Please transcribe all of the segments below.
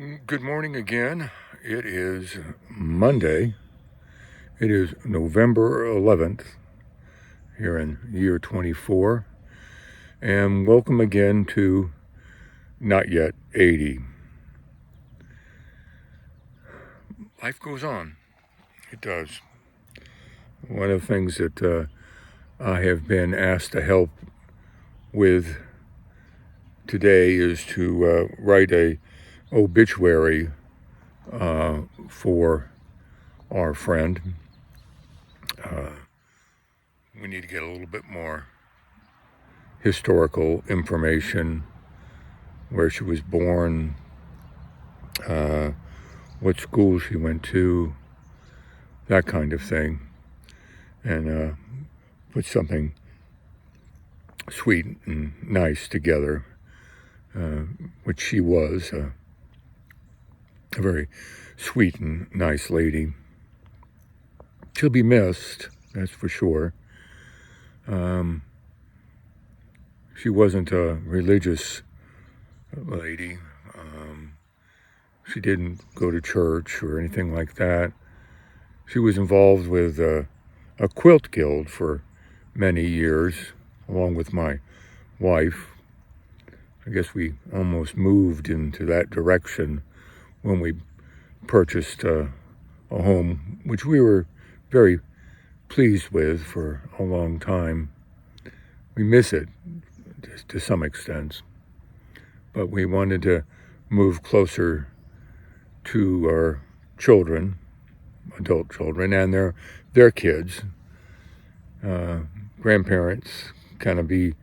Good morning again. It is Monday. It is November 11th here in year 24. And welcome again to Not Yet 80. Life goes on. It does. One of the things that I have been asked to help with today is to write a obituary for our friend. We need to get a little bit more historical information, where she was born, what school she went to, that kind of thing, and put something sweet and nice together, which she was, a very sweet and nice lady. She'll be missed, that's for sure. She wasn't a religious lady. She didn't go to church or anything like that. She was involved with a quilt guild for many years, along with my wife. I guess we almost moved into that direction when we purchased a home, which we were very pleased with for a long time. We miss it to some extent, but we wanted to move closer to our children, adult children, and their kids, grandparents, kind of be,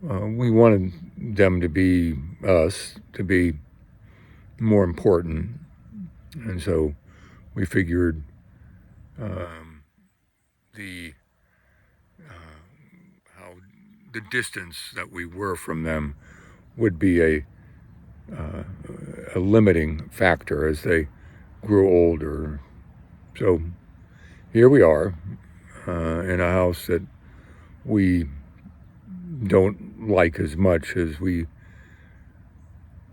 we wanted them to be us, to be more important. And so we figured how the distance that we were from them would be a limiting factor as they grew older. So here we are in a house that we don't like as much as we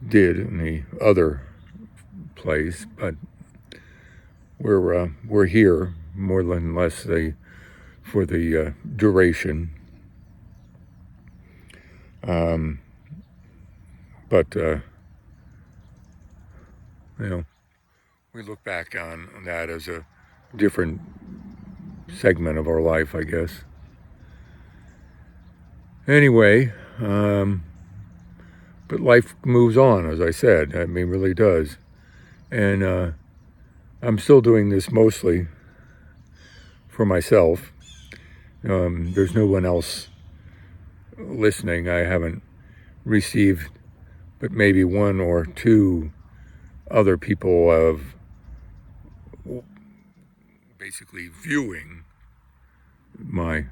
did in the other place, but we're here more than less for the duration. But we look back on that as a different segment of our life, I guess. Anyway, but life moves on, as I said. I mean, really does. And I'm still doing this mostly for myself. There's no one else listening. I haven't received but maybe one or two other people of basically viewing my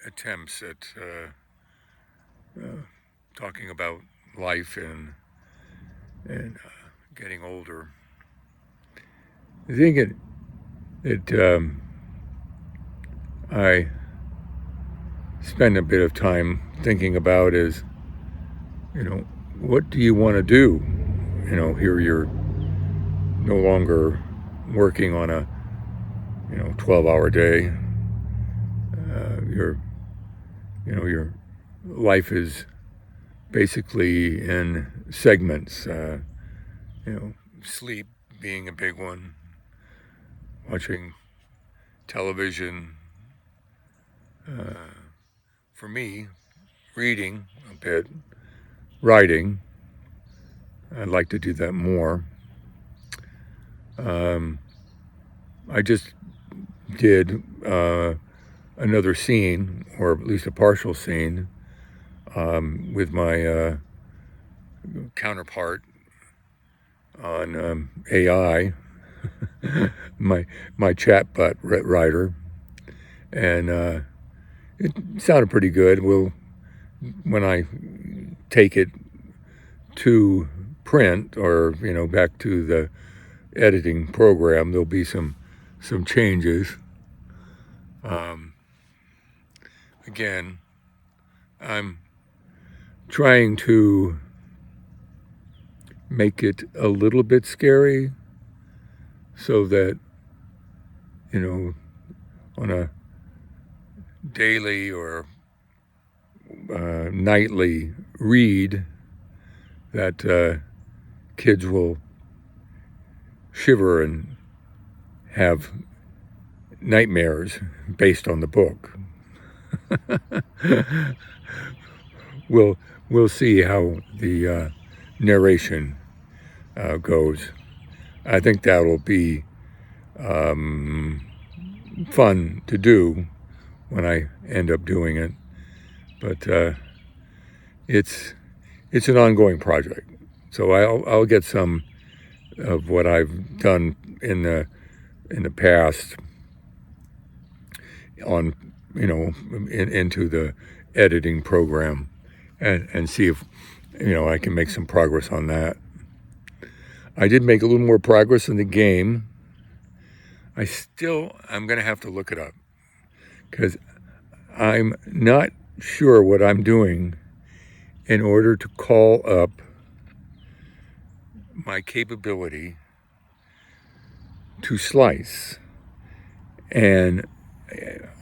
attempts at talking about life and getting older. I think I spend a bit of time thinking about is, what do you want to do? Here you're no longer working on a 12-hour day. Your life is basically in segments. Sleep being a big one, watching television. For me, reading a bit, writing. I'd like to do that more. I just did another scene, or at least a partial scene, with my counterpart on AI, my chatbot writer, and it sounded pretty good. When I take it to print, or back to the editing program, there'll be some changes. Again, I'm trying to make it a little bit scary so that, on a daily or nightly read that kids will shiver and have nightmares based on the book. We'll see how the narration goes. I think that'll be fun to do when I end up doing it. But it's an ongoing project. So I'll get some of what I've done in the past on into the editing program and see if I can make some progress on that. I did make a little more progress in the game. I'm going to have to look it up because I'm not sure what I'm doing in order to call up my capability to slice. And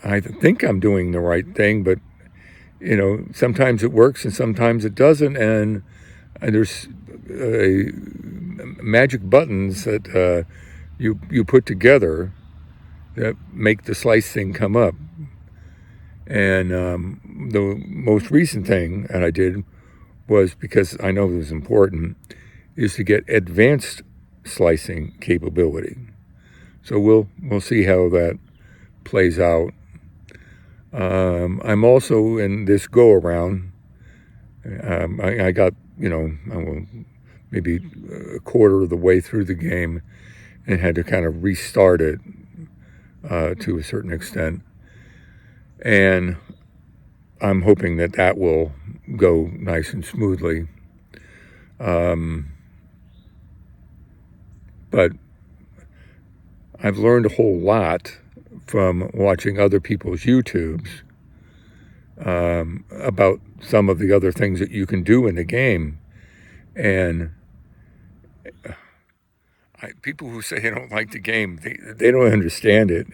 I think I'm doing the right thing, but sometimes it works and sometimes it doesn't. And there's magic buttons that you put together that make the slice thing come up. And the most recent thing that I did was, because I know it was important, is to get advanced slicing capability. So we'll see how that plays out. I'm also in this go around. I got maybe a quarter of the way through the game and had to kind of restart it to a certain extent. And I'm hoping that will go nice and smoothly. But I've learned a whole lot from watching other people's YouTubes about some of the other things that you can do in the game. And people who say they don't like the game, they don't understand it.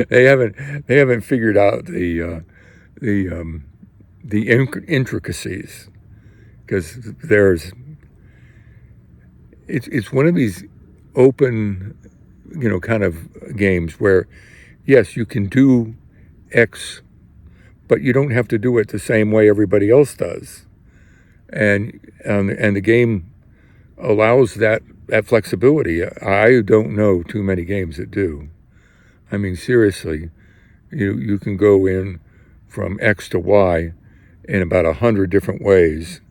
They haven't figured out the intricacies, because it's one of these open, kind of games where, yes, you can do X, but you don't have to do it the same way everybody else does, and the game allows that flexibility. I don't know too many games that do. I mean, seriously, you can go in from X to Y in about 100 different ways,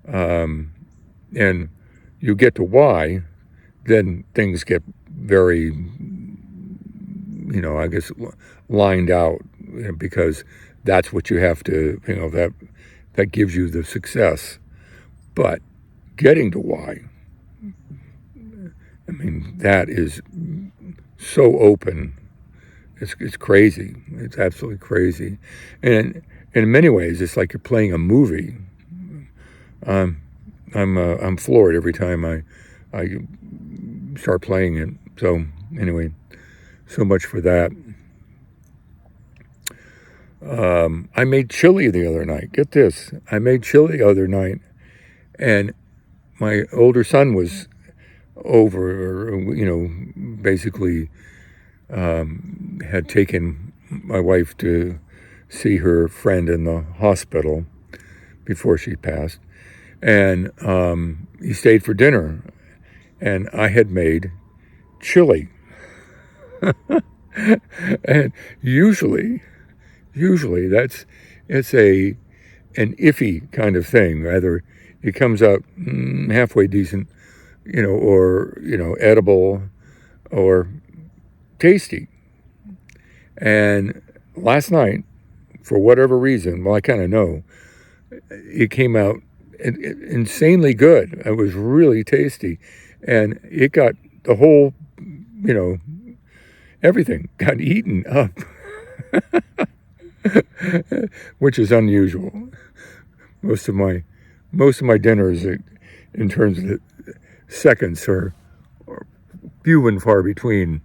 and you get to Y, then things get very, I guess, lined out, because that's what you have to, that gives you the success. But getting to Y, I mean, that is so open. It's crazy. It's absolutely crazy. And in many ways, it's like you're playing a movie. I'm floored every time I start playing it. So anyway, so much for that. I made chili the other night. Get this. I made chili the other night, and my older son was over, basically had taken my wife to see her friend in the hospital before she passed. And he stayed for dinner, and I had made chili. And usually it's an iffy kind of thing. Either it comes out halfway decent, or edible, or tasty. And last night, for whatever reason, well, I kind of know, it came out insanely good. It was really tasty, and it got the whole, everything got eaten up, which is unusual. Most of my dinners, in terms of the seconds are few and far between.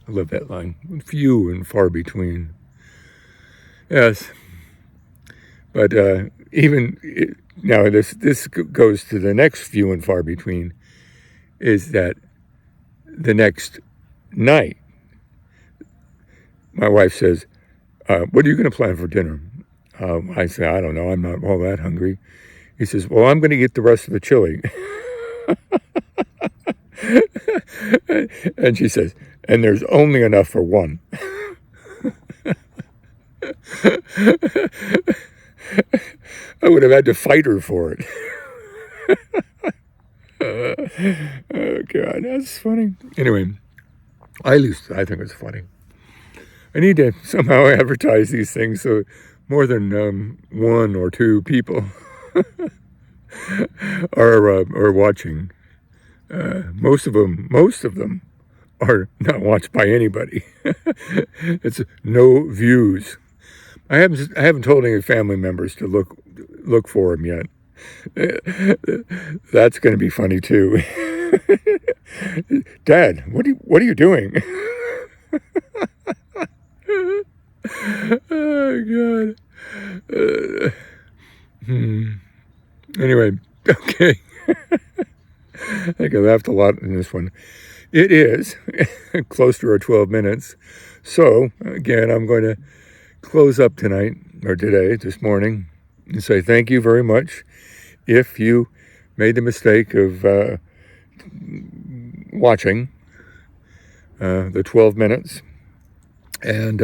I love that line. Few and far between. Yes. But now this goes to the next few and far between, is that the next night, my wife says, what are you going to plan for dinner? I say, I don't know. I'm not all that hungry. He says, well, I'm going to eat the rest of the chili. And she says, and there's only enough for one. I would have had to fight her for it. Oh, God, that's funny. Anyway, I think it's funny. I need to somehow advertise these things so more than one or two people are watching. Most of them are not watched by anybody. It's no views. I haven't told any family members to look for them yet. That's going to be funny too. Dad, what are you doing? Oh, God. Anyway, okay. I think I laughed a lot in this one. It is close to our 12 minutes. So, again, I'm going to close up tonight, or today, this morning, and say thank you very much. If you made the mistake of watching the 12 minutes, and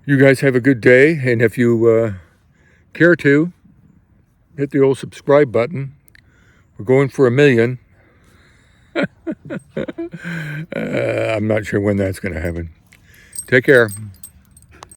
you guys have a good day, and if you care to, hit the old subscribe button. We're going for 1 million. I'm not sure when that's going to happen. Take care.